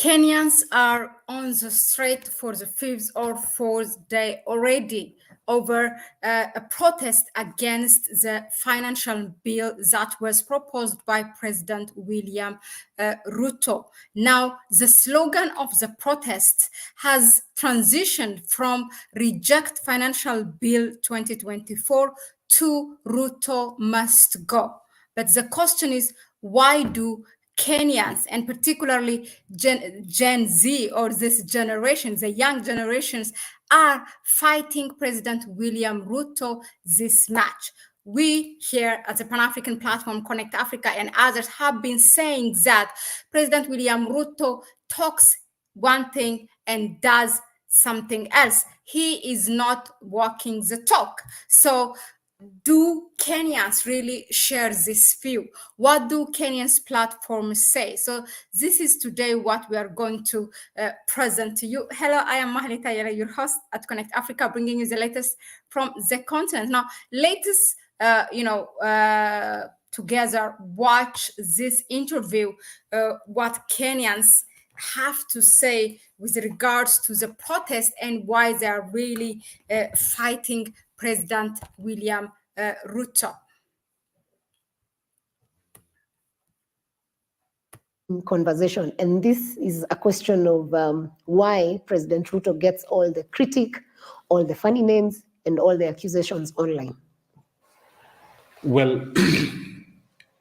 Kenyans are on the street for the fifth or fourth day already over a protest against the financial bill that was proposed by President William Ruto. Now, the slogan of the protest has transitioned from Reject Financial Bill 2024 to Ruto Must Go. But the question is, why do Kenyans, and particularly Gen Z, or this generation, the young generations, are fighting President William Ruto this match? We here at the Pan-African Platform, Connect Africa, and others have been saying that President William Ruto talks one thing and does something else. He is not walking the talk. So do Kenyans really share this view? What do Kenyans platforms say? So this is today what we are going to present to you. Hello, I am Mahlet, Ayele, your host at Connect Africa, bringing you the latest from the continent. Now, latest, together watch this interview, what Kenyans have to say with regards to the protest and why they are really fighting President William Ruto. Conversation, and this is a question of why President Ruto gets all the critique, all the funny names, and all the accusations online. Well,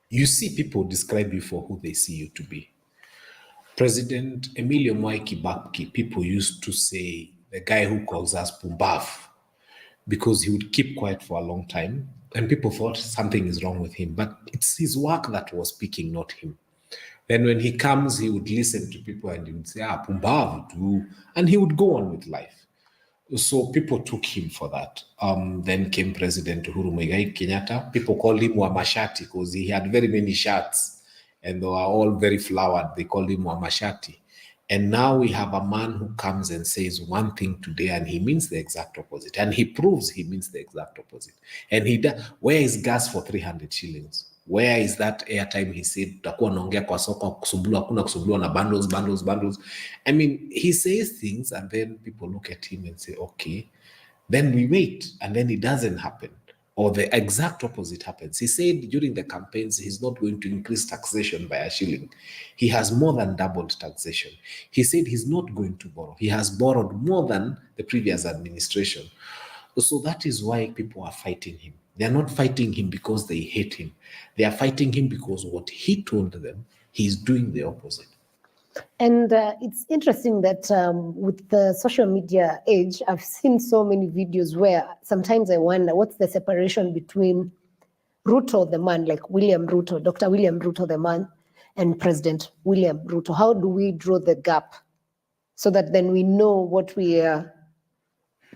you see people describe you for who they see you to be. President Emilio Mwai Kibaki, people used to say the guy who calls us Pumbav, because he would keep quiet for a long time, and people thought something is wrong with him, but it's his work that was speaking, not him. Then when he comes, he would listen to people and he would say, Pumbav, and he would go on with life. So people took him for that. Then came President Uhuru Muigai Kenyatta. People called him Wamashati because he had very many shirts and they were all very flowered. They called him Wamashati. And now we have a man who comes and says one thing today and he means the exact opposite. And he proves he means the exact opposite. And he does. Where is gas for 300 shillings? Where is that airtime he said, tutakuwa naongea kwa soko, kusumbua, hakuna kusumbuliwa na bundles. I mean, he says things and then people look at him and say, okay, then we wait and then it doesn't happen. Or the exact opposite happens. He said during the campaigns, he's not going to increase taxation by a shilling. He has more than doubled taxation. He said he's not going to borrow. He has borrowed more than the previous administration. So that is why people are fighting him. They are not fighting him because they hate him. They are fighting him because what he told them, he's doing the opposite. And it's interesting that with the social media age, I've seen so many videos where sometimes I wonder what's the separation between Ruto, the man, like William Ruto, Dr. William Ruto, the man, and President William Ruto. How do we draw the gap so that then we know what we are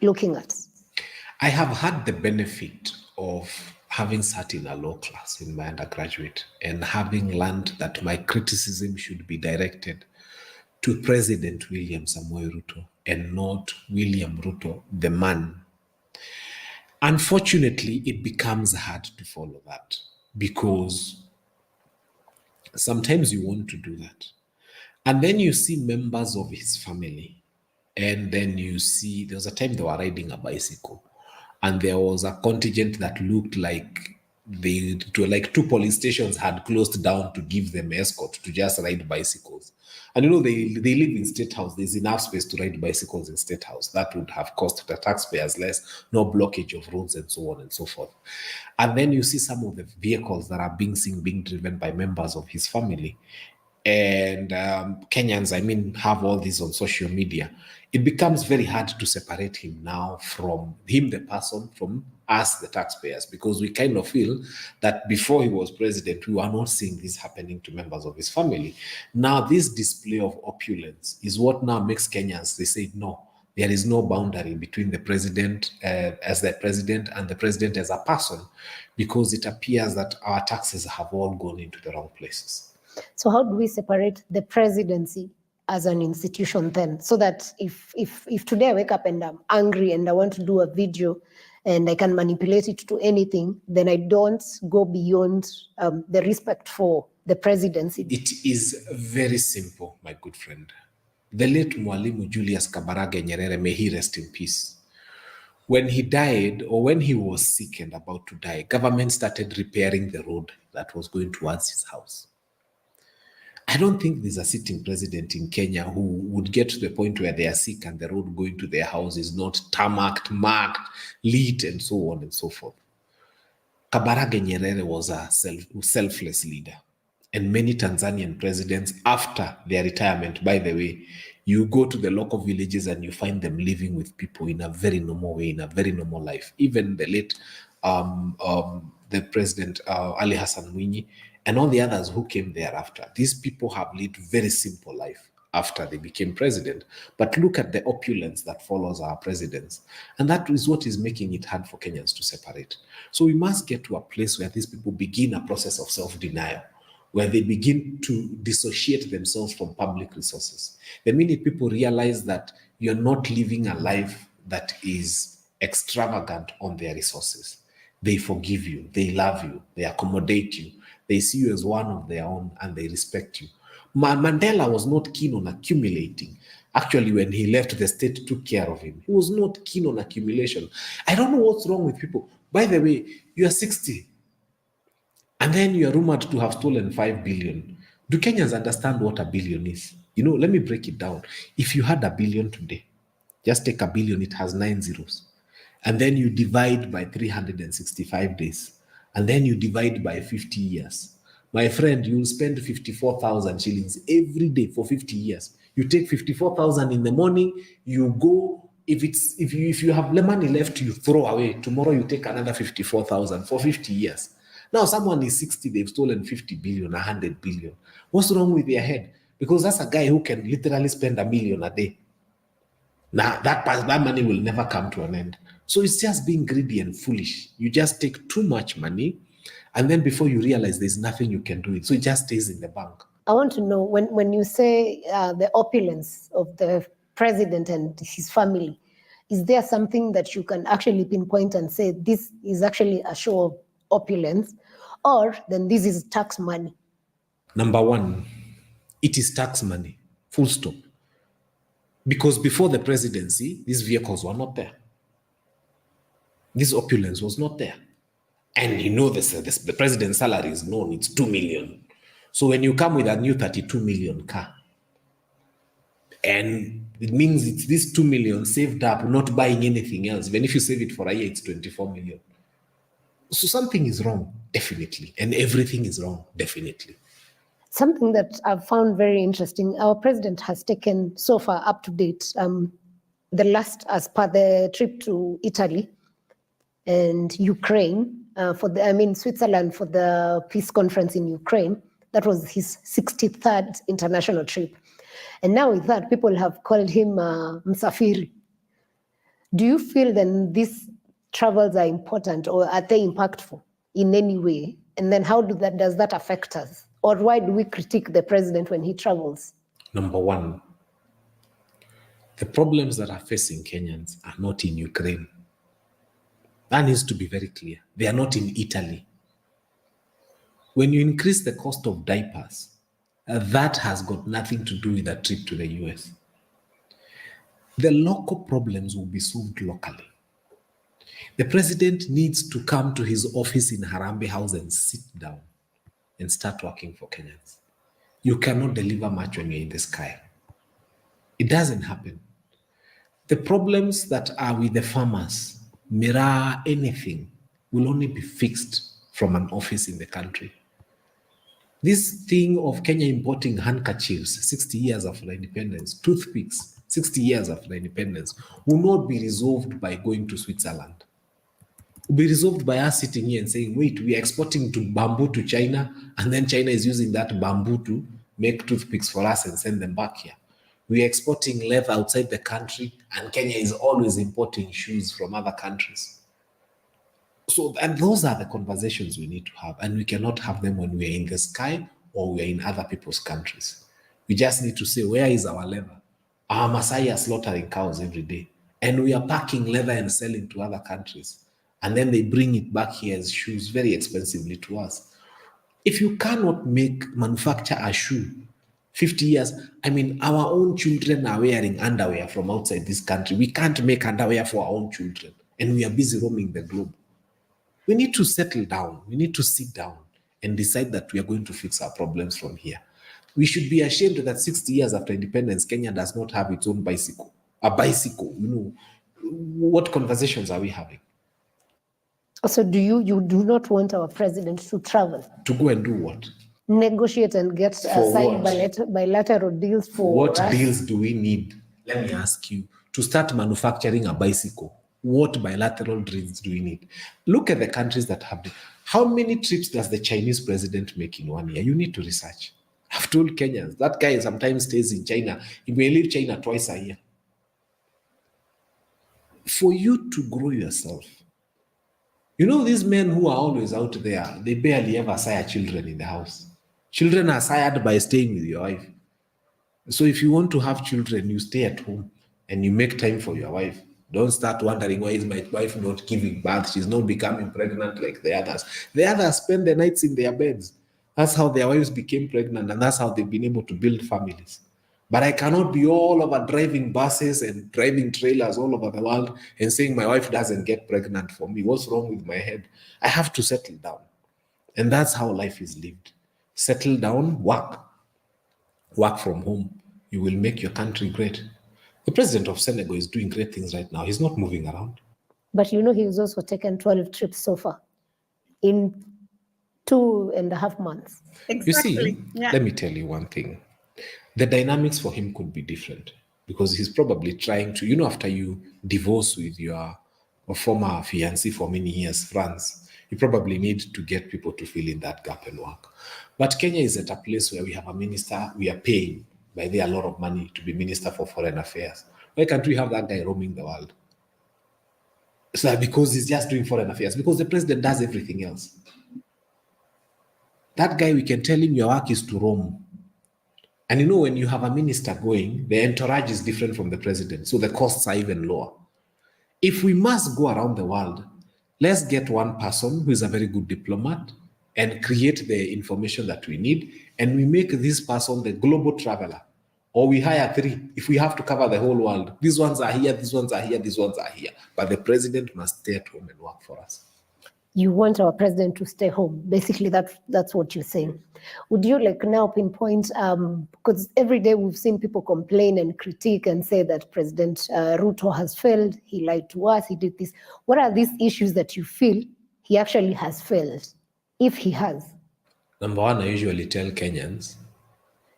looking at? I have had the benefit of having sat in a law class in my undergraduate and having learned that my criticism should be directed to President William Samoei Ruto and not William Ruto, the man. Unfortunately, it becomes hard to follow that because sometimes you want to do that. And then you see members of his family, and then you see, there was a time they were riding a bicycle, and there was a contingent that looked like two police stations had closed down to give them escort to just ride bicycles. And you know, they live in State House. There's enough space to ride bicycles in State House. That would have cost the taxpayers less, no blockage of roads and so on and so forth. And then you see some of the vehicles that are being driven by members of his family. And Kenyans, have all this on social media. It becomes very hard to separate him now from him, the person, from us, the taxpayers, because we kind of feel that before he was president, we were not seeing this happening to members of his family. Now, this display of opulence is what now makes Kenyans, they say, no, there is no boundary between the president as the president and the president as a person, because it appears that our taxes have all gone into the wrong places. So how do we separate the presidency as an institution then? So that if today I wake up and I'm angry and I want to do a video and I can manipulate it to anything, then I don't go beyond the respect for the presidency. It is very simple, my good friend. The late Mwalimu Julius Kabarage Nyerere, may he rest in peace. When he died, or when he was sick and about to die, government started repairing the road that was going towards his house. I don't think there's a sitting president in Kenya who would get to the point where they are sick and the road going to their house is not tarmacked, marked, lit, and so on and so forth. Kabarage Nyerere was a selfless leader. And many Tanzanian presidents, after their retirement, by the way, you go to the local villages and you find them living with people in a very normal way, in a very normal life. Even the late the president, Ali Hassan Mwinyi, and all the others who came thereafter. These people have lived very simple life after they became president. But look at the opulence that follows our presidents. And that is what is making it hard for Kenyans to separate. So we must get to a place where these people begin a process of self-denial, where they begin to dissociate themselves from public resources. The minute people realize that you're not living a life that is extravagant on their resources, they forgive you, they love you, they accommodate you, they see you as one of their own, and they respect you. Mandela was not keen on accumulating. Actually, when he left, the state took care of him. He was not keen on accumulation. I don't know what's wrong with people. By the way, you are 60, and then you are rumored to have stolen 5 billion. Do Kenyans understand what a billion is? You know, let me break it down. If you had a billion today, just take a billion, it has 9 zeros. And then you divide by 365 days. And then you divide by 50 years. My friend, you'll spend 54,000 shillings every day for 50 years. You take 54,000 in the morning, you go, if you have money left, you throw away. Tomorrow you take another 54,000 for 50 years. Now someone is 60, they've stolen 50 billion, 100 billion. What's wrong with their head? Because that's a guy who can literally spend $1 million a day. Now that money will never come to an end. So it's just being greedy and foolish. You just take too much money, and then before you realize there's nothing you can do it. So it just stays in the bank. I want to know, when you say the opulence of the president and his family, is there something that you can actually pinpoint and say this is actually a show of opulence, or then this is tax money? Number one, it is tax money, full stop. Because before the presidency, these vehicles were not there. This opulence was not there. And you know the president's salary is known, it's 2 million. So when you come with a new 32 million car, and it means it's this 2 million saved up, not buying anything else. Even if you save it for a year, it's 24 million. So something is wrong, definitely. And everything is wrong, definitely. Something that I've found very interesting, our president has taken so far up to date, the last, as per the trip to Italy and Ukraine, Switzerland for the peace conference in Ukraine. That was his 63rd international trip. And now with that, people have called him Msafiri. Do you feel then these travels are important, or are they impactful in any way? And then how does that affect us? Or why do we critique the president when he travels? Number one, the problems that are facing Kenyans are not in Ukraine. That needs to be very clear. They are not in Italy. When you increase the cost of diapers, that has got nothing to do with a trip to the US. The local problems will be solved locally. The president needs to come to his office in Harambee House and sit down and start working for Kenyans. You cannot deliver much when you're in the sky. It doesn't happen. The problems that are with the farmers, Mira, anything, will only be fixed from an office in the country. This thing of Kenya importing handkerchiefs 60 years after independence, toothpicks 60 years after independence, will not be resolved by going to Switzerland. It will be resolved by us sitting here and saying, wait, we are exporting bamboo to China, and then China is using that bamboo to make toothpicks for us and send them back here. We are exporting leather outside the country, and Kenya is always importing shoes from other countries. So, and those are the conversations we need to have, and we cannot have them when we are in the sky or we are in other people's countries. We just need to say, where is our leather? Our Maasai are slaughtering cows every day, and we are packing leather and selling to other countries. And then they bring it back here as shoes very expensively to us. If you cannot manufacture a shoe 50 years. I mean, our own children are wearing underwear from outside this country. We can't make underwear for our own children, and we are busy roaming the globe. We need to settle down. We need to sit down and decide that we are going to fix our problems from here. We should be ashamed that 60 years after independence, Kenya does not have its own bicycle. A bicycle, what conversations are we having? So you do not want our president to travel? To go and do what? Negotiate and get signed bilateral deals for what us? deals do we need? Let me ask you, to start manufacturing a bicycle, what bilateral deals do we need? Look at the countries that have it. How many trips does the Chinese president make in 1 year? You need to research. I've told Kenyans, that guy sometimes stays in China. He may leave China twice a year. For you to grow yourself, these men who are always out there, they barely ever sire children in the house. Children are sired by staying with your wife. So if you want to have children, you stay at home and you make time for your wife. Don't start wondering, why is my wife not giving birth? She's not becoming pregnant like the others. The others spend the nights in their beds. That's how their wives became pregnant, and that's how they've been able to build families. But I cannot be all over driving buses and driving trailers all over the world and saying my wife doesn't get pregnant for me. What's wrong with my head? I have to settle down. And that's how life is lived. Settle down, work. Work from home. You will make your country great. The president of Senegal is doing great things right now. He's not moving around. But he's also taken 12 trips so far in 2.5 months. Exactly. You see, Let me tell you one thing. The dynamics for him could be different because he's probably trying to, after you divorce with your former fiancé for many years, France, you probably need to get people to fill in that gap and work. But Kenya is at a place where we have a minister, we are paying by a lot of money to be Minister for Foreign Affairs. Why can't we have that guy roaming the world? So because he's just doing foreign affairs, because the president does everything else. That guy, we can tell him your work is to roam. And when you have a minister going, the entourage is different from the president, so the costs are even lower. If we must go around the world, let's get one person who is a very good diplomat and create the information that we need, and we make this person the global traveler. Or we hire 3 if we have to cover the whole world. These ones are here, these ones are here, these ones are here. But the president must stay at home and work for us. You want our president to stay home. Basically, that's what you're saying. Would you now pinpoint, because every day we've seen people complain and critique and say that President Ruto has failed, he lied to us, he did this. What are these issues that you feel he actually has failed, if he has? Number one, I usually tell Kenyans,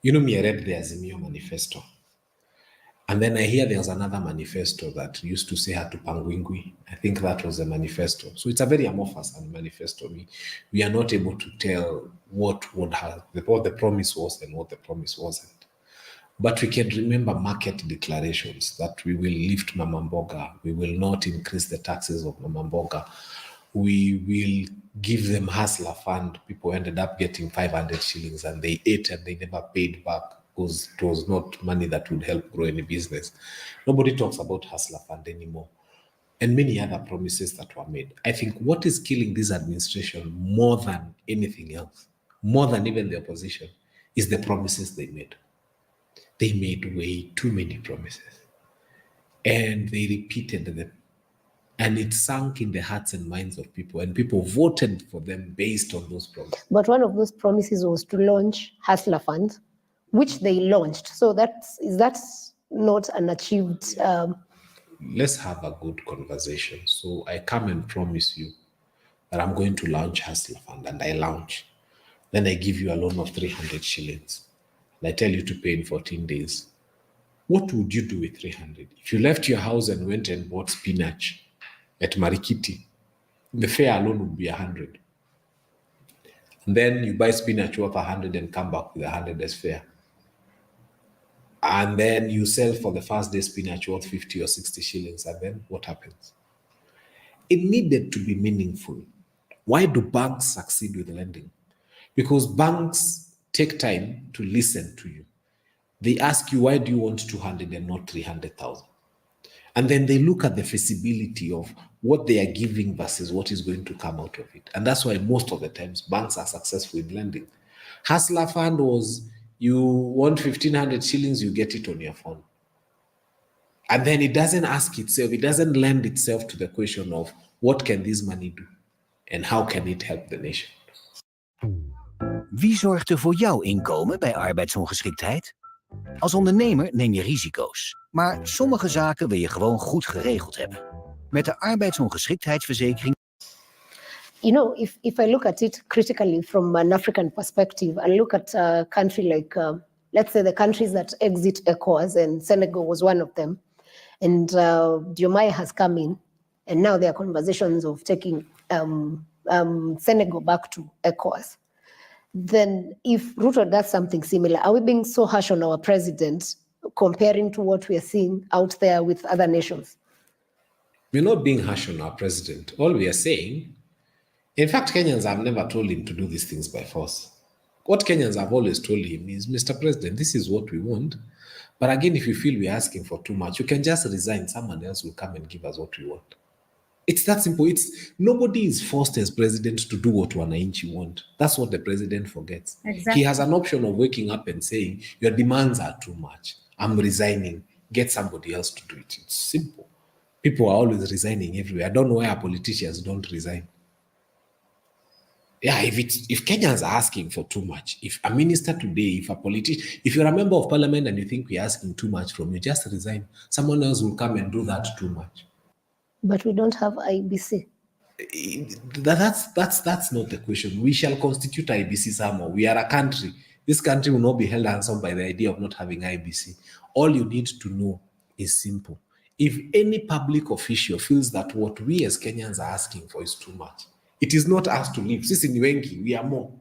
me, I read the Azimio manifesto. And then I hear there's another manifesto that used to say Hatupangwingwi. I think that was a manifesto. So it's a very amorphous manifesto. We are not able to tell what the promise was and what the promise wasn't. But we can remember market declarations that we will lift Mama Mboga. We will not increase the taxes of Mama Mboga. We will give them hustler fund. People ended up getting 500 shillings and they ate and they never paid back. Because it was not money that would help grow any business. Nobody talks about hustler fund anymore. And many other promises that were made. I think what is killing this administration more than anything else, more than even the opposition, is the promises they made. They made way too many promises. And they repeated them. And it sunk in the hearts and minds of people. And people voted for them based on those promises. But one of those promises was to launch hustler funds, which they launched. So is that not an achieved? Let's have a good conversation. So I come and promise you that I'm going to launch Hustler Fund, and I launch. Then I give you a loan of 300 shillings. And I tell you to pay in 14 days. What would you do with 300? If you left your house and went and bought spinach at Marikiti, the fare alone would be 100. And then you buy spinach worth 100 and come back with 100 as fare. And then you sell for the first day spinach worth 50 or 60 shillings. And then what happens? It needed to be meaningful. Why do banks succeed with lending? Because banks take time to listen to you. They ask you, why do you want 200 and not 300,000? And then they look at the feasibility of what they are giving versus what is going to come out of it. And that's why most of the times banks are successful in lending. Hustler Fund was You want 1,500 shillings, you get it on your phone. And then it doesn't ask itself, it doesn't lend itself to the question of what can this money do and how can it help the nation? Wie zorgt er voor jouw inkomen bij arbeidsongeschiktheid? Als ondernemer neem je risico's, maar sommige zaken wil je gewoon goed geregeld hebben. Met de arbeidsongeschiktheidsverzekering. You know, if I look at it critically from an African perspective, and look at a country like, let's say the countries that exit ECOWAS, and Senegal was one of them, and Diomaye has come in, and now there are conversations of taking Senegal back to ECOWAS. Then if Ruto does something similar, are we being so harsh on our president comparing to what we are seeing out there with other nations? We're not being harsh on our president. All we are saying, in fact, Kenyans have never told him to do these things by force. What Kenyans have always told him is, Mr. President, this is what we want. But again, if you feel we're asking for too much, you can just resign. Someone else will come and give us what we want. It's that simple. Nobody is forced as president to do what wananchi want. That's what the president forgets. Exactly. He has an option of waking up and saying, your demands are too much. I'm resigning. Get somebody else to do it. It's simple. People are always resigning everywhere. I don't know why our politicians don't resign. Yeah, if Kenyans are asking for too much, if a minister today, if a politician, if you're a member of parliament and you think we're asking too much from you, just resign. Someone else will come and do that too much. But we don't have IBC. That's not the question. We shall constitute IBC somewhere. We are a country. This country will not be held ransom by the idea of not having IBC. All you need to know is simple. If any public official feels that what we as Kenyans are asking for is too much, it is not us to leave. Sisi ni wengi, we are more.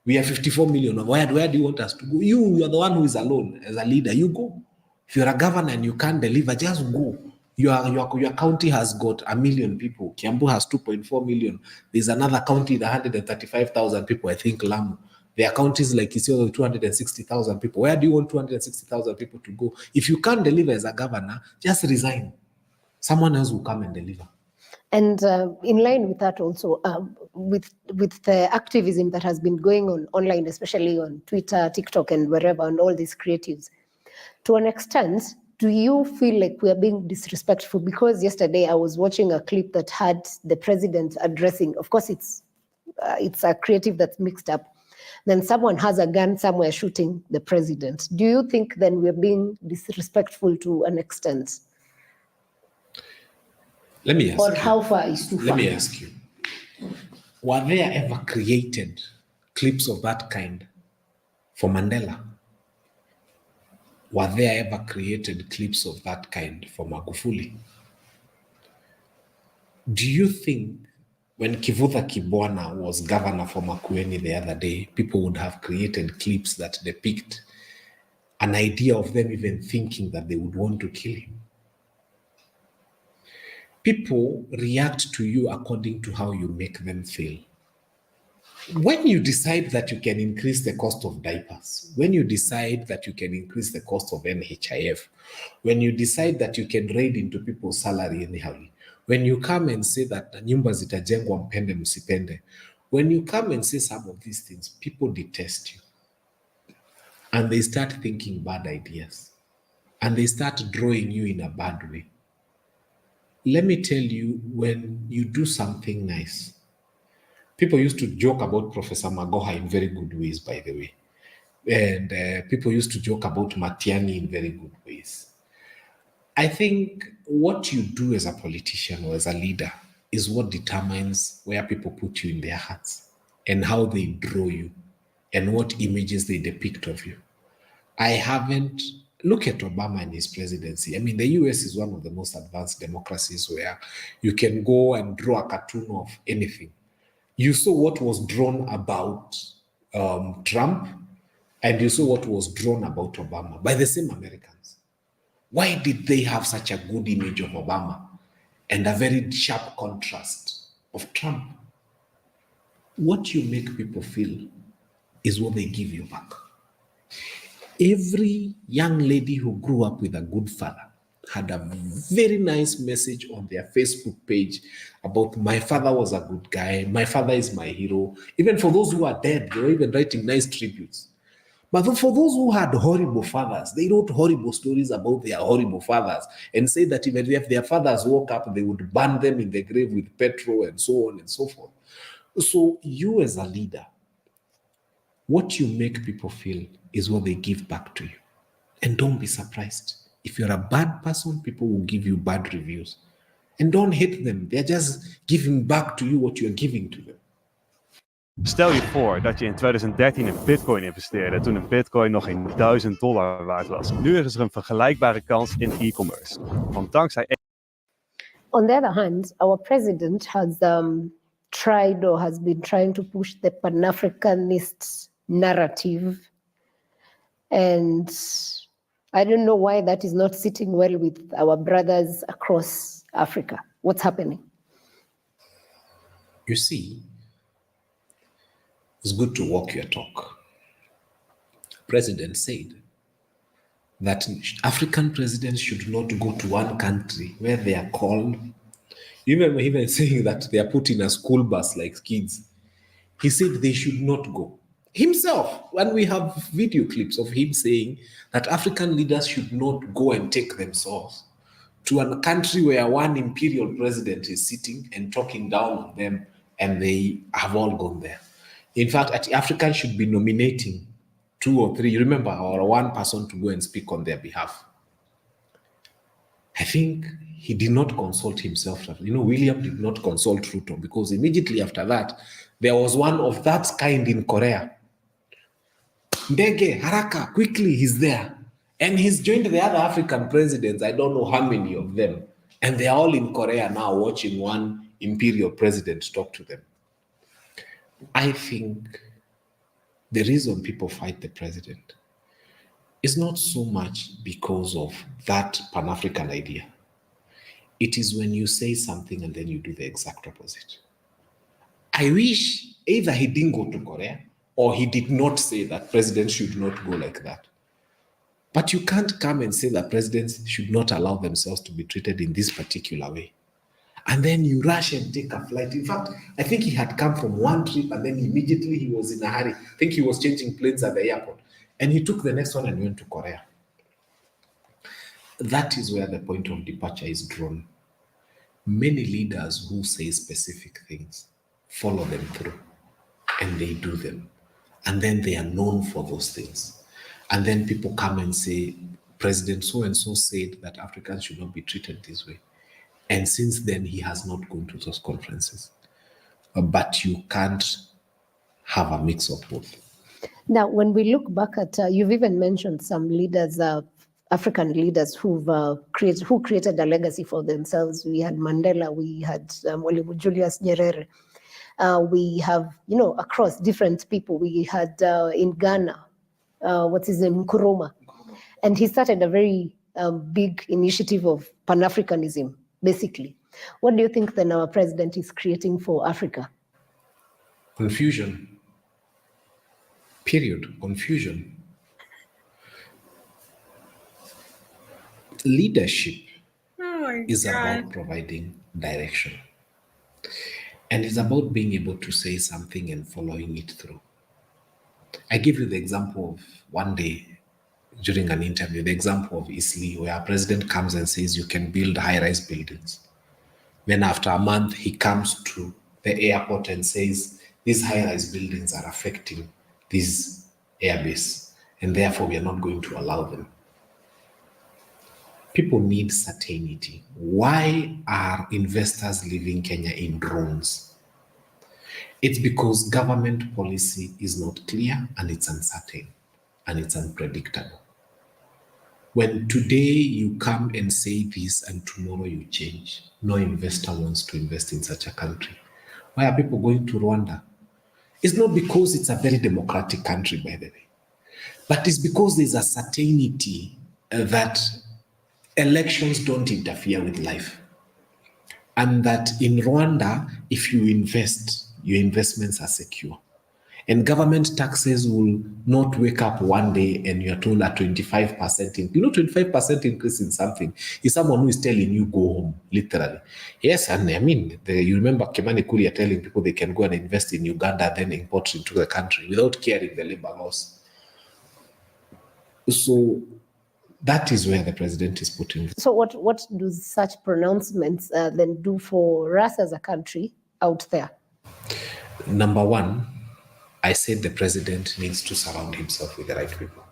We are 54 million. Where do you want us to go? You are the one who is alone as a leader. You go. If you're a governor and you can't deliver, just go. Your county has got 1 million people. Kiambu has 2.4 million. There's another county with 135,000 people, I think Lamu. There are counties like Isiolo with 260,000 people. Where do you want 260,000 people to go? If you can't deliver as a governor, just resign. Someone else will come and deliver. And in line with that also, with the activism that has been going on online, especially on Twitter, TikTok, and wherever, and all these creatives, to an extent, do you feel like we are being disrespectful? Because yesterday I was watching a clip that had the president addressing, of course it's a creative that's mixed up. Then someone has a gun somewhere shooting the president. Do you think then we're being disrespectful to an extent? Let me ask or you. How far is too far? Let me ask you. Were there ever created clips of that kind for Mandela? Were there ever created clips of that kind for Magufuli? Do you think when Kivutha Kibwana was governor for Makueni the other day, people would have created clips that depict an idea of them even thinking that they would want to kill him? People react to you according to how you make them feel. When you decide that you can increase the cost of diapers, when you decide that you can increase the cost of NHIF, when you decide that you can raid into people's salary anyhow, when you come and say that nyumba zitajengwa mpende msipende, when you come and say some of these things, people detest you. And they start thinking bad ideas. And they start drawing you in a bad way. Let me tell you, when you do something nice, people used to joke about Professor Magoha in very good ways, by the way. And people used to joke about Matiani in very good ways. I think what you do as a politician or as a leader is what determines where people put you in their hearts and how they draw you and what images they depict of you. Look at Obama and his presidency. I mean, the US is one of the most advanced democracies where you can go and draw a cartoon of anything. You saw what was drawn about Trump, and you saw what was drawn about Obama by the same Americans. Why did they have such a good image of Obama and a very sharp contrast of Trump? What you make people feel is what they give you back. Every young lady who grew up with a good father had a very nice message on their Facebook page about my father was a good guy, my father is my hero. Even for those who are dead, they were even writing nice tributes. But for those who had horrible fathers, they wrote horrible stories about their horrible fathers and say that even if their fathers woke up, they would burn them in the grave with petrol and so on and so forth. So you as a leader, what you make people feel is what they give back to you. And don't be surprised. If you're a bad person, people will give you bad reviews. And don't hate them. They're just giving back to you what you're giving to them. Stel je voor dat je in 2013 in bitcoin investeerde toen een bitcoin nog geen $1000 waard was. Nu is er een vergelijkbare kans in e-commerce. Want dankzij... On the other hand, our president has tried or has been trying to push the Pan-Africanist narrative. And I don't know why that is not sitting well with our brothers across Africa. What's happening? You see, it's good to walk your talk. President said that African presidents should not go to one country where they are called. Even saying that they are put in a school bus like kids. He said they should not go. Himself, when we have video clips of him saying that African leaders should not go and take themselves to a country where one imperial president is sitting and talking down on them, and they have all gone there. In fact, Africans should be nominating 2 or 3, remember, or one person to go and speak on their behalf. I think he did not consult himself. William did not consult Ruto, because immediately after that, there was one of that kind in Korea. Ndege, haraka, quickly, he's there. And he's joined the other African presidents, I don't know how many of them. And they're all in Korea now watching one imperial president talk to them. I think the reason people fight the president is not so much because of that Pan-African idea. It is when you say something and then you do the exact opposite. I wish either he didn't go to Korea or he did not say that presidents should not go like that. But you can't come and say that presidents should not allow themselves to be treated in this particular way. And then you rush and take a flight. In fact, I think he had come from one trip and then immediately he was in a hurry. I think he was changing planes at the airport. And he took the next one and went to Korea. That is where the point of departure is drawn. Many leaders who say specific things follow them through and they do them. And then they are known for those things. And then people come and say, President so-and-so said that Africans should not be treated this way. And since then, he has not gone to those conferences. But you can't have a mix of both. Now, when we look back at, you've even mentioned some leaders, African leaders who created a legacy for themselves. We had Mandela, we had Julius Nyerere. We have, across different people. We had in Ghana, what's his name, Nkrumah. And he started a very big initiative of Pan-Africanism, basically. What do you think then our president is creating for Africa? Confusion. Period. Confusion. Leadership is about providing direction. And it's about being able to say something and following it through. I give you the example of one day during an interview, the example of Isli, where our president comes and says you can build high-rise buildings. Then after a month, he comes to the airport and says these high-rise buildings are affecting this airbase, and therefore we are not going to allow them. People need certainty. Why are investors leaving Kenya in drones? It's because government policy is not clear and it's uncertain and it's unpredictable. When today you come and say this and tomorrow you change, no investor wants to invest in such a country. Why are people going to Rwanda? It's not because it's a very democratic country, by the way, but it's because there's a certainty that elections don't interfere with life. And that in Rwanda, if you invest, your investments are secure. And government taxes will not wake up one day and you're told a 25%. 25% increase in something is someone who is telling you go home, literally. Yes, and I mean, you remember Kimani Kuria telling people they can go and invest in Uganda, then import into the country without caring the labor laws. So that is where the president is putting. So what do such pronouncements then do for us as a country out there? Number one, I said the president needs to surround himself with the right people.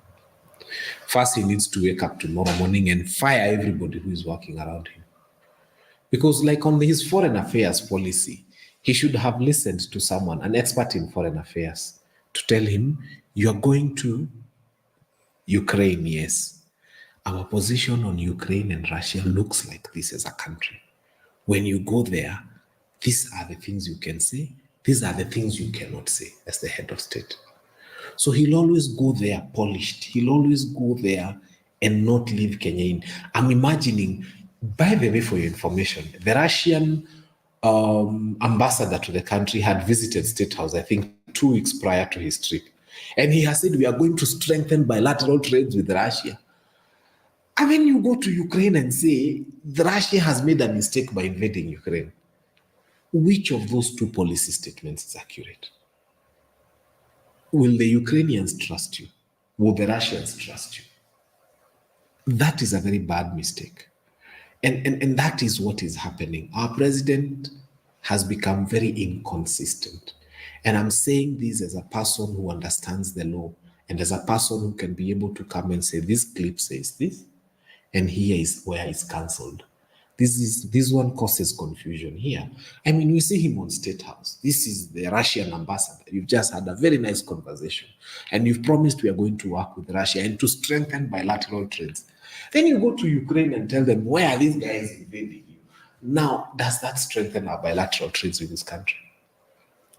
First, he needs to wake up tomorrow morning and fire everybody who is working around him. Because like on his foreign affairs policy, he should have listened to someone, an expert in foreign affairs, to tell him, you are going to Ukraine, yes. Our position on Ukraine and Russia looks like this as a country. When you go there, these are the things you can say, these are the things you cannot say as the head of state. So he'll always go there polished. He'll always go there and not leave Kenya in. I'm imagining, by the way, for your information, the Russian ambassador to the country had visited State House, I think 2 weeks prior to his trip. And he has said, we are going to strengthen bilateral trades with Russia. And when you go to Ukraine and say, Russia has made a mistake by invading Ukraine, which of those 2 policy statements is accurate? Will the Ukrainians trust you? Will the Russians trust you? That is a very bad mistake. And that is what is happening. Our president has become very inconsistent. And I'm saying this as a person who understands the law and as a person who can be able to come and say, this clip says this, and here is where it's cancelled. This one causes confusion here. I mean, we see him on State House. This is the Russian ambassador. You've just had a very nice conversation. And you've promised we are going to work with Russia and to strengthen bilateral trades. Then you go to Ukraine and tell them, why are these guys invading you? Now, does that strengthen our bilateral trades with this country?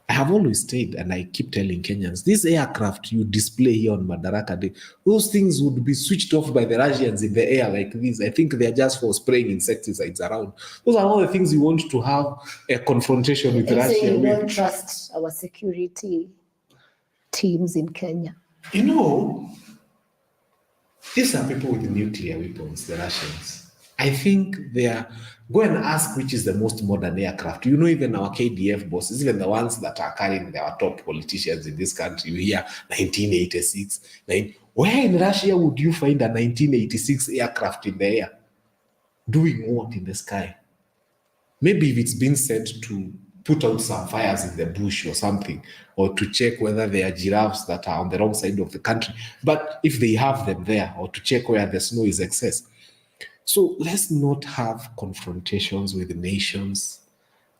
I have always stayed, and I keep telling Kenyans, this aircraft you display here on Madaraka Day, those things would be switched off by the Russians in the air like this. I think they're just for spraying insecticides around. Those are all the things you want to have a confrontation with Russia. So you don't trust our security teams in Kenya? You know, these are people with nuclear weapons, the Russians. I think go and ask which is the most modern aircraft. You know, even our KDF bosses, even the ones that are carrying our top politicians in this country, you hear 1986. Where in Russia would you find a 1986 aircraft in the air? Doing what in the sky? Maybe if it's been sent to put out some fires in the bush or something, or to check whether there are giraffes that are on the wrong side of the country. But if they have them there, or to check where the snow is excess. So let's not have confrontations with nations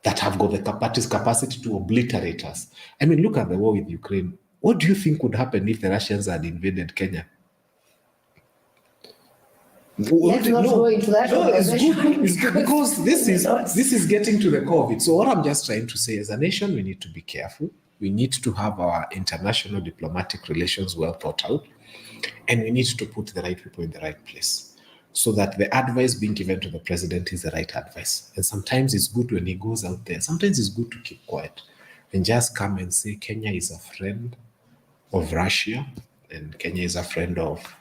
that have got the capacity to obliterate us. I mean, look at the war with Ukraine. What do you think would happen if the Russians had invaded Kenya? Let's not go into that. No, it's good because this is getting to the core of it. So what I'm just trying to say, as a nation, we need to be careful. We need to have our international diplomatic relations well thought out, and we need to put the right people in the right place, so that the advice being given to the president is the right advice. And sometimes it's good when he goes out there. Sometimes it's good to keep quiet and just come and say, Kenya is a friend of Russia, and Kenya is a friend of,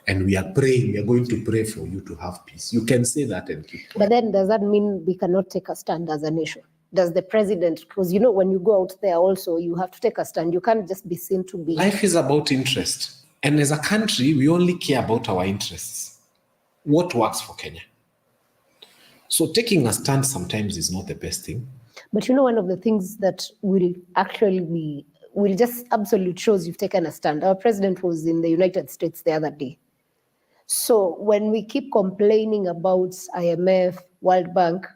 and we are praying, we are going to pray for you to have peace. You can say that and keep quiet. But then does that mean we cannot take a stand as a nation? Does the president, because you know, when you go out there also, you have to take a stand. You can't just be seen to be. Life is about interest. And as a country, we only care about our interests. What works for Kenya? So taking a stand sometimes is not the best thing. But you know, one of the things that will just absolutely shows you've taken a stand. Our president was in the United States the other day. So when we keep complaining about IMF, World Bank,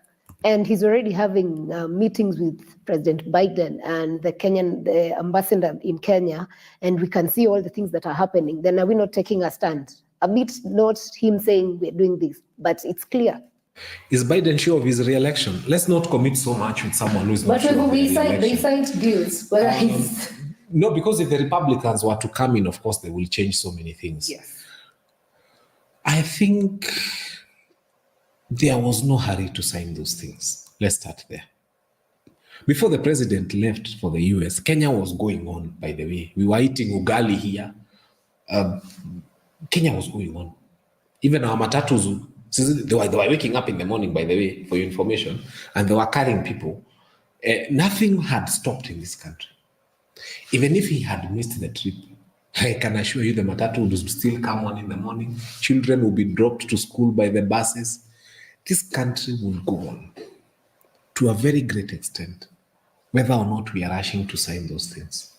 and he's already having meetings with President Biden and the ambassador in Kenya, and we can see all the things that are happening, then are we not taking a stand? A bit not him saying we're doing this, but it's clear. Is Biden sure of his re-election? Let's not commit so much with someone who's not sure of his re-election. They signed deals. No, because if the Republicans were to come in, of course, they will change so many things. Yes. I think there was no hurry to sign those things. Let's start there. Before the president left for the US, Kenya was going on, by the way. We were eating ugali here. Kenya was going on. Even our matatus, they were waking up in the morning, by the way, for your information, and they were carrying people. Nothing had stopped in this country. Even if he had missed the trip, I can assure you the matatu will still come on in the morning. Children will be dropped to school by the buses. This country will go on to a very great extent, whether or not we are rushing to sign those things.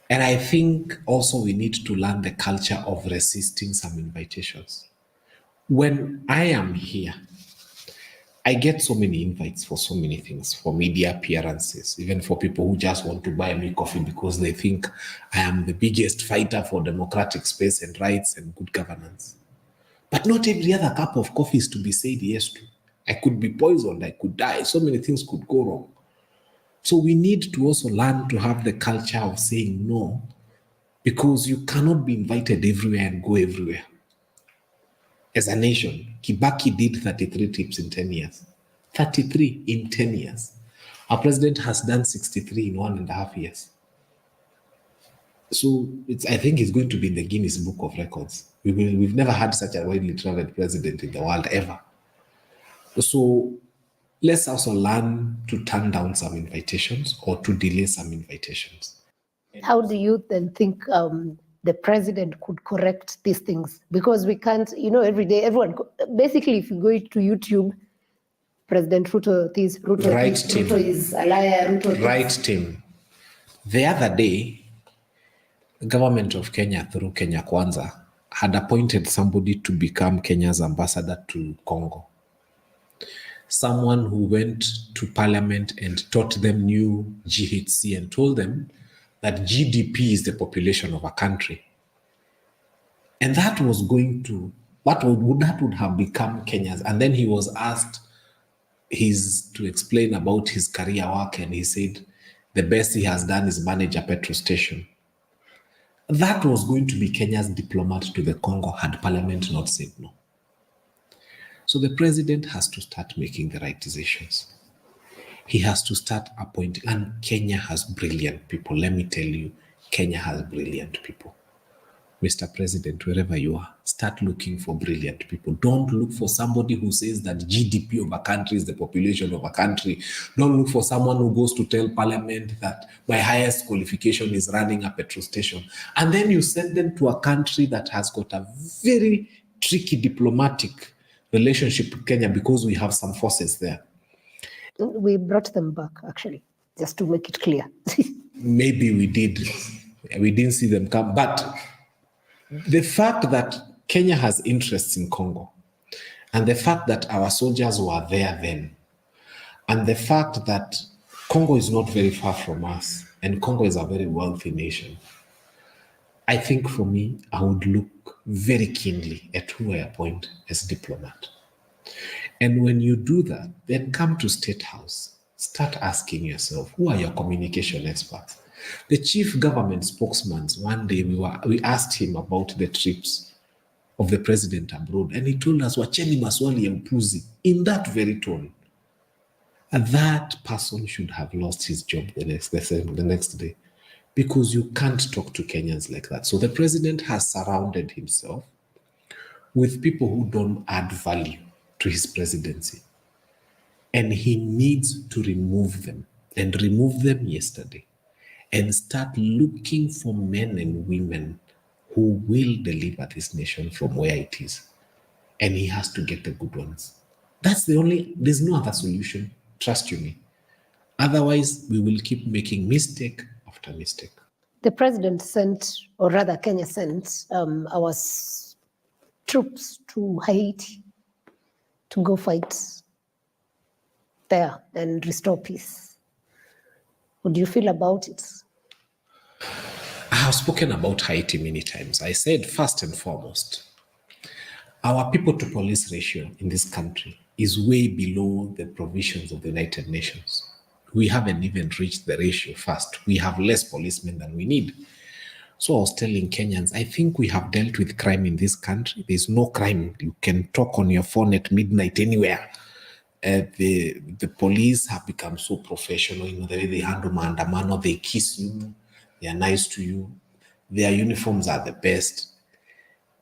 And I think also we need to learn the culture of resisting some invitations. When I am here, I get so many invites for so many things, for media appearances, even for people who just want to buy me coffee because they think I am the biggest fighter for democratic space and rights and good governance. But not every other cup of coffee is to be said yes to. I could be poisoned, I could die, so many things could go wrong. So we need to also learn to have the culture of saying no, because you cannot be invited everywhere and go everywhere. As a nation, Kibaki did 33 trips in 10 years. 33 in 10 years. Our president has done 63 in 1.5 years. So I think it's going to be in the Guinness Book of Records. We've never had such a widely traveled president in the world ever. So let's also learn to turn down some invitations or to delay some invitations. How do you then think the president could correct these things? Because we can't, every day, everyone, basically, if you go to YouTube, President Ruto this, Ruto Right, this, Tim. Ruto is a liar, Ruto this. Right, Tim. The other day, the government of Kenya, through Kenya Kwanza, had appointed somebody to become Kenya's ambassador to Congo. Someone who went to parliament and taught them new GHC and told them that GDP is the population of a country. And that was going to, that would have become Kenya's. And then he was asked to explain about his career work, and he said the best he has done is manage a petrol station. That was going to be Kenya's diplomat to the Congo had parliament not said no. So the president has to start making the right decisions. He has to start appointing, and Kenya has brilliant people. Let me tell you, Kenya has brilliant people. Mr. President, wherever you are, start looking for brilliant people. Don't look for somebody who says that GDP of a country is the population of a country. Don't look for someone who goes to tell parliament that my highest qualification is running a petrol station. And then you send them to a country that has got a very tricky diplomatic relationship with Kenya because we have some forces there. We brought them back, actually, just to make it clear. Maybe we did. We didn't see them come. But the fact that Kenya has interests in Congo, and the fact that our soldiers were there then, and the fact that Congo is not very far from us, and Congo is a very wealthy nation, I think for me, I would look very keenly at who I appoint as diplomat. And when you do that, then come to State House, start asking yourself, who are your communication experts? The chief government spokesman, one day we asked him about the trips of the president abroad, and he told us, wacheni maswali ya upuzi, in that very tone. And that person should have lost his job the next day, because you can't talk to Kenyans like that. So the president has surrounded himself with people who don't add value to his presidency. And he needs to remove them, and remove them yesterday, and start looking for men and women who will deliver this nation from where it is. And he has to get the good ones. There's no other solution, trust you me. Otherwise, we will keep making mistake after mistake. The president sent, or rather Kenya sent, our troops to Haiti to go fight there and restore peace. What do you feel about it? I have spoken about Haiti many times. I said, first and foremost, our people to police ratio in this country is way below the provisions of the United Nations. We haven't even reached the ratio first. We have less policemen than we need. So I was telling Kenyans, I think we have dealt with crime in this country. There's no crime. You can talk on your phone at midnight anywhere. The police have become so professional, the way they handle maandamano, they kiss you, they are nice to you, their uniforms are the best.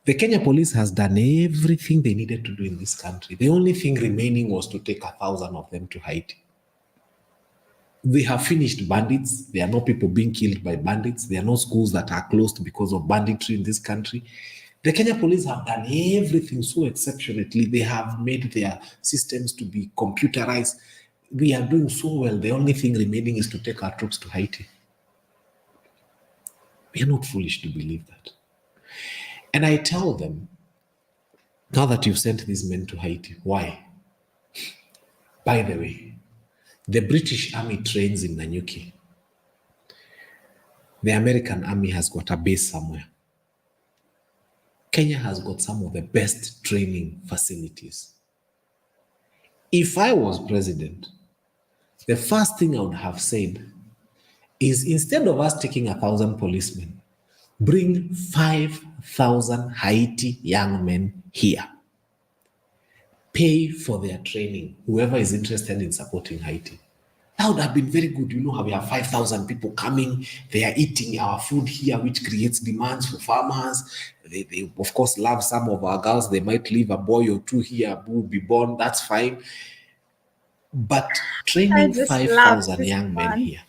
The Kenya police has done everything they needed to do in this country. The only thing remaining was to take 1,000 of them to Haiti. They have finished bandits. There are no people being killed by bandits. There are no schools that are closed because of banditry in this country. The Kenya police have done everything so exceptionally. They have made their systems to be computerized. We are doing so well. The only thing remaining is to take our troops to Haiti. We are not foolish to believe that. And I tell them, now that you've sent these men to Haiti, why? By the way, the British Army trains in Nanyuki. The American Army has got a base somewhere. Kenya has got some of the best training facilities. If I was president, the first thing I would have said is, instead of us taking 1,000 policemen, bring 5,000 Haiti young men here. Pay for their training, whoever is interested in supporting Haiti. That would have been very good. You know how we have 5,000 people coming, they are eating our food here, which creates demands for farmers. They of course love some of our girls. They might leave a boy or two here who will be born, that's fine. But training 5,000 young men here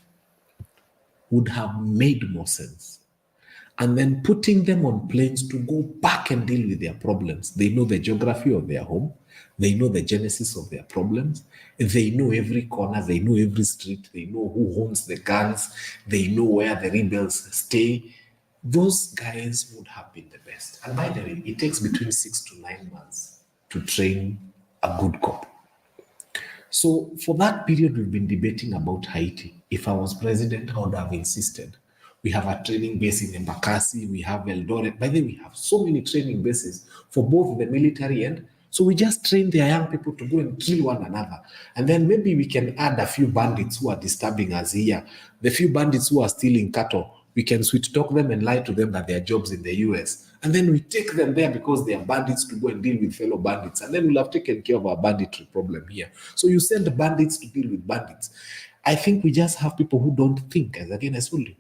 would have made more sense. And then putting them on planes to go back and deal with their problems. They know the geography of their home. They know the genesis of their problems. They know every corner. They know every street. They know who owns the guns. They know where the rebels stay. Those guys would have been the best. And by the way, it takes between 6 to 9 months to train a good cop. So for that period, we've been debating about Haiti. If I was president, I would have insisted. We have a training base in Embakasi. We have Eldoret. By the way, we have so many training bases for both the military and so we just train their young people to go and kill one another. And then maybe we can add a few bandits who are disturbing us here. The few bandits who are stealing cattle, we can sweet talk them and lie to them that they are jobs in the US. And then we take them there because they are bandits to go and deal with fellow bandits. And then we'll have taken care of our banditry problem here. So you send bandits to deal with bandits. I think we just have people who don't think, as again I told you,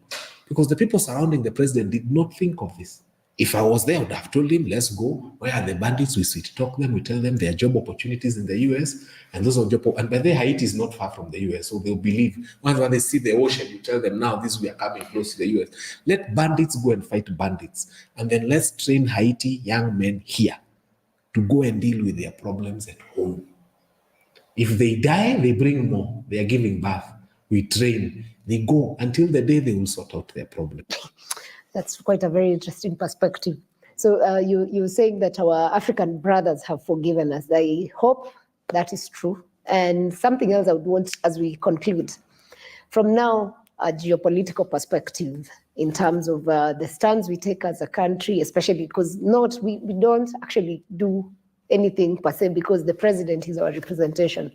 because the people surrounding the president did not think of this. If I was there, I would have told him, let's go. Where are the bandits? We sweet talk them. We tell them there are job opportunities in the US. And those are job. And by the way, Haiti is not far from the US. So they'll believe. Once when they see the ocean, you tell them, now this we are coming close to the US. Let bandits go and fight bandits. And then let's train Haiti young men here to go and deal with their problems at home. If they die, they bring more. They are giving birth. We train. They go until the day they will sort out their problem. That's quite a very interesting perspective. So you're saying that our African brothers have forgiven us. I hope that is true. And something else I would want as we conclude. From now, a geopolitical perspective in terms of the stance we take as a country, especially because we don't actually do anything per se because the president is our representation.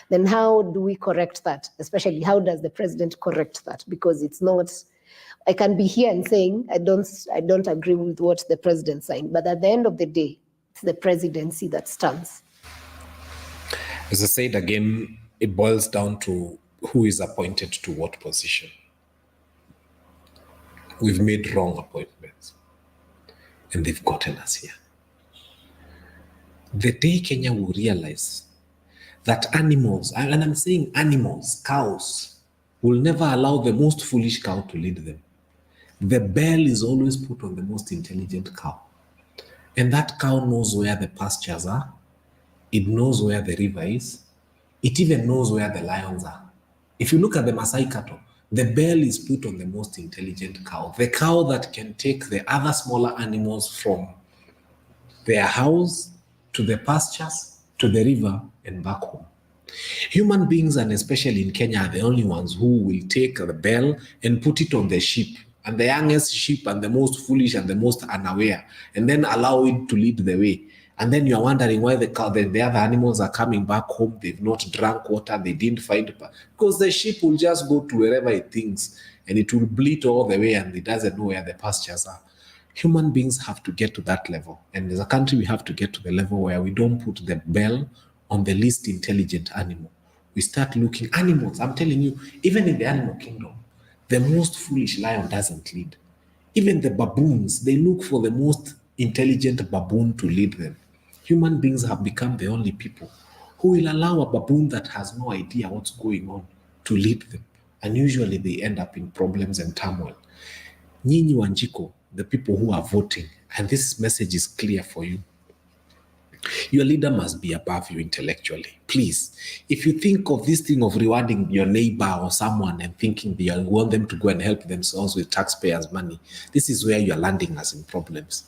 Then how do we correct that? Especially how does the president correct that? Because it's not... I can be here and saying I don't agree with what the president's saying, but at the end of the day, it's the presidency that stands. As I said again, it boils down to who is appointed to what position. We've made wrong appointments, and they've gotten us here. The day Kenya will realize that animals, and I'm saying animals, cows, will never allow the most foolish cow to lead them. The bell is always put on the most intelligent cow. And that cow knows where the pastures are. It knows where the river is. It even knows where the lions are. If you look at the Maasai cattle, the bell is put on the most intelligent cow. The cow that can take the other smaller animals from their house to the pastures, to the river, and back home. Human beings, and especially in Kenya, are the only ones who will take the bell and put it on the sheep, and the youngest sheep and the most foolish and the most unaware, and then allow it to lead the way. And then you're wondering why the other animals are coming back home. They've not drank water. They didn't find... Because the sheep will just go to wherever it thinks, and it will bleat all the way, and it doesn't know where the pastures are. Human beings have to get to that level. And as a country, we have to get to the level where we don't put the bell on the least intelligent animal. We start looking... Animals, I'm telling you, even in the animal kingdom, the most foolish lion doesn't lead. Even the baboons, they look for the most intelligent baboon to lead them. Human beings have become the only people who will allow a baboon that has no idea what's going on to lead them. And usually they end up in problems and turmoil. Nyinyi Wanjiko, the people who are voting, and this message is clear for you. Your leader must be above you intellectually. Please, if you think of this thing of rewarding your neighbor or someone and thinking you want them to go and help themselves with taxpayers' money, this is where you're landing us in problems.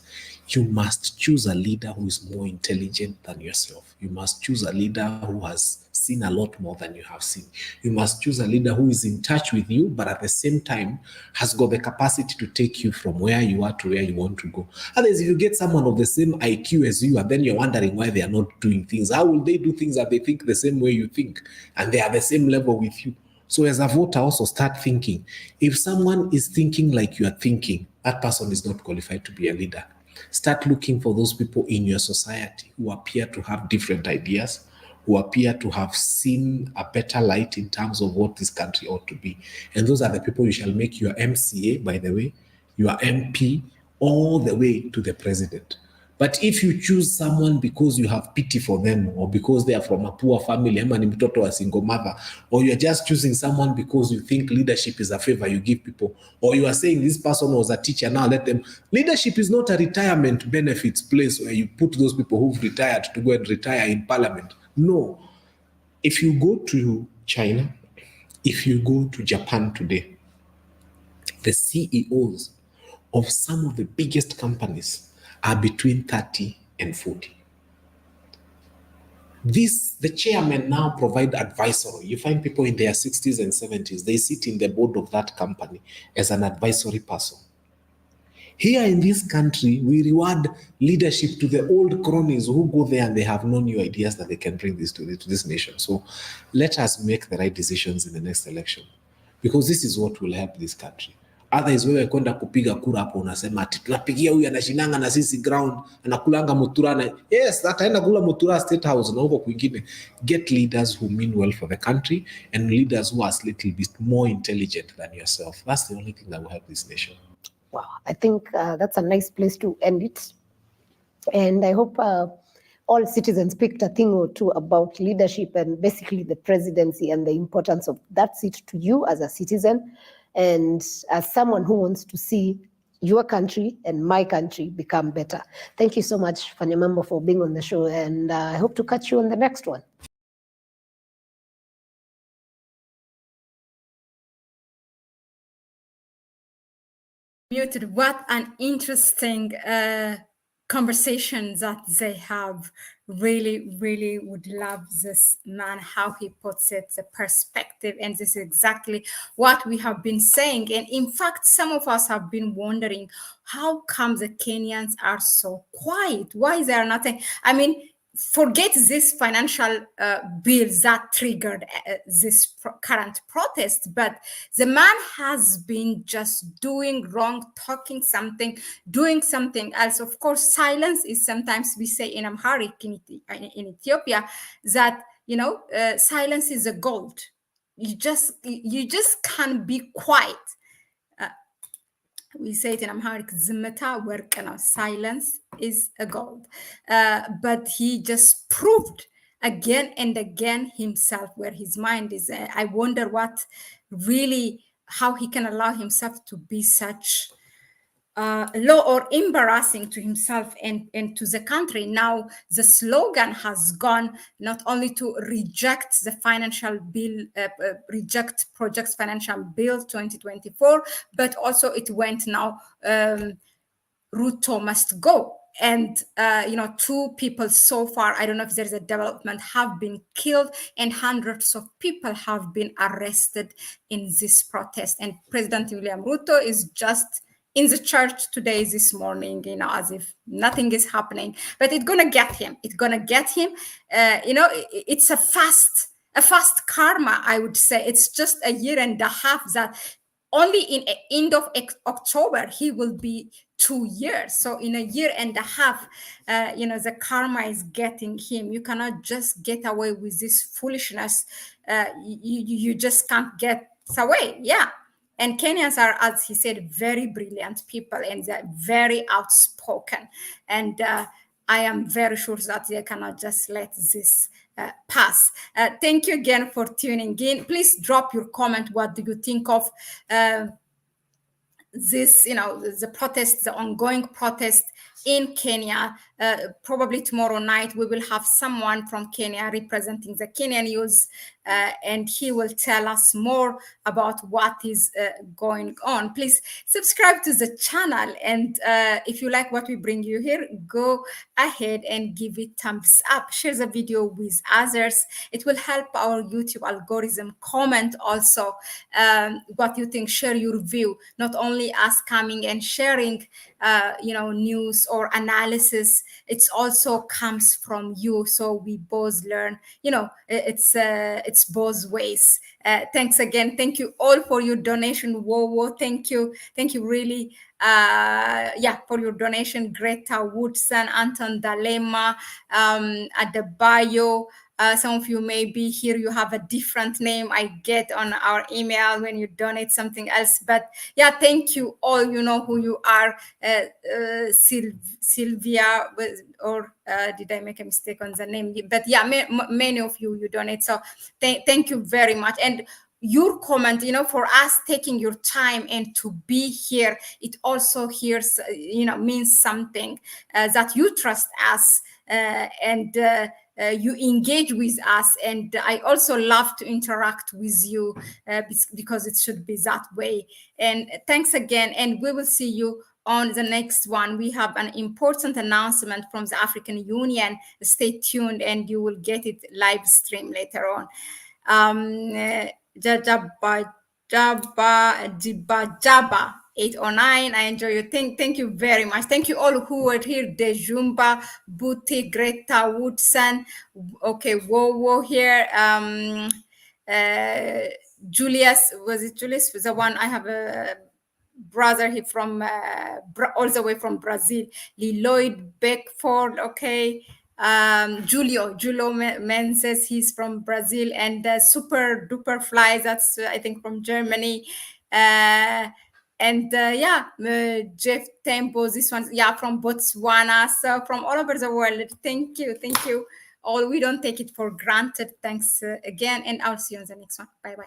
You must choose a leader who is more intelligent than yourself. You must choose a leader who has seen a lot more than you have seen. You must choose a leader who is in touch with you, but at the same time has got the capacity to take you from where you are to where you want to go. Otherwise, if you get someone of the same IQ as you, and then you're wondering why they are not doing things, how will they do things that they think the same way you think, and they are the same level with you? So as a voter, also start thinking. If someone is thinking like you are thinking, that person is not qualified to be a leader. Start looking for those people in your society who appear to have different ideas, who appear to have seen a better light in terms of what this country ought to be. And those are the people you shall make your MCA, by the way, your MP, all the way to the president. But if you choose someone because you have pity for them, or because they are from a poor family, a single mother, or you're just choosing someone because you think leadership is a favor you give people, or you are saying this person was a teacher, now let them. Leadership is not a retirement benefits place where you put those people who've retired to go and retire in parliament. No. If you go to China, if you go to Japan today, the CEOs of some of the biggest companies are between 30 and 40. The chairmen now provide advisory. You find people in their 60s and 70s, they sit in the board of that company as an advisory person. Here in this country, we reward leadership to the old cronies who go there and they have no new ideas that they can bring this to this nation. So let us make the right decisions in the next election, because this is what will help this country. Otherwise, wewe kwenda kupiga kura hapo unasema ati tunapigia huyu anashinanga na sisi ground, anakulanga mutura. Yes, ataenda kula mutura State House na huko kwingine. Get leaders who mean well for the country and leaders who are a little bit more intelligent than yourself. That's the only thing that will help this nation. Wow, I think that's a nice place to end it. And I hope all citizens picked a thing or two about leadership and basically the presidency and the importance of that seat to you as a citizen and as someone who wants to see your country and my country become better. Thank you so much, Fanyamambo, for being on the show, and I hope to catch you on the next one. Muted. What an interesting conversation that they have. Really, really would love this man, how he puts it, the perspective, and this is exactly what we have been saying. And in fact, some of us have been wondering, how come the Kenyans are so quiet? Why they are nothing? I mean, forget this financial bill that triggered this current protest, but the man has been just doing wrong, talking something, doing something else. Of course, silence is sometimes we say in Amharic in Ethiopia that, you know, silence is a gold. You just can't be quiet. We say it in Amharic, zimeta work, silence is a gold. But he just proved again and again himself where his mind is. I wonder what really, how he can allow himself to be such low or embarrassing to himself and to the country. Now, the slogan has gone not only to reject the financial bill, reject project's financial bill 2024, but also it went now, Ruto must go. And, you know, 2 people so far, I don't know if there's a development, have been killed and hundreds of people have been arrested in this protest. And President William Ruto is just in the church today, this morning, you know, as if nothing is happening, but it's gonna get him. It's gonna get him. You know, it's a fast karma, I would say. It's just a year and a half that only in end of October, he will be 2 years. So in a year and a half, you know, the karma is getting him. You cannot just get away with this foolishness. You just can't get away. Yeah. And Kenyans are, as he said, very brilliant people and they're very outspoken. And I am very sure that they cannot just let this pass. Thank you again for tuning in. Please drop your comment. What do you think of this, the protest, the ongoing protest in Kenya? Probably tomorrow night we will have someone from Kenya representing the Kenyan youth, and he will tell us more about what is going on. Please subscribe to the channel, and if you like what we bring you here, go ahead and give it thumbs up. Share the video with others. It will help our YouTube algorithm. Comment also what you think. Share your view, not only us coming and sharing news or analysis. It also comes from you, so we both learn. It's both ways. Thanks again. Thank you all for your donation. Whoa, thank you really for your donation. Greta Woodson, Anton Dalema, Adebayo. Some of you may be here, you have a different name I get on our email when you donate something else. But yeah, thank you all. You know who you are. Sylvia, or did I make a mistake on the name? But yeah, many of you donate. So thank you very much. And your comment, for us taking your time and to be here, it also means something, that you trust us, and you engage with us. And I also love to interact with you, because it should be that way. And thanks again, and we will see you on the next one. We have an important announcement from the African Union. Stay tuned and you will get it live stream later on. Jaba 809. I enjoy you. Thank you very much. Thank you all who were here. Dejumba, Buti, Greta Woodson. Okay, whoa here. Julius, was it Julius? Was the one I have a brother here from all the way from Brazil. Lloyd Beckford. Okay. Julio Menses, he's from Brazil. And Super Duper Flies, that's I think from Germany. Jeff Tempo, this one, from Botswana. So from all over the world, thank you all. We don't take it for granted. Thanks again, and I'll see you on the next one. Bye.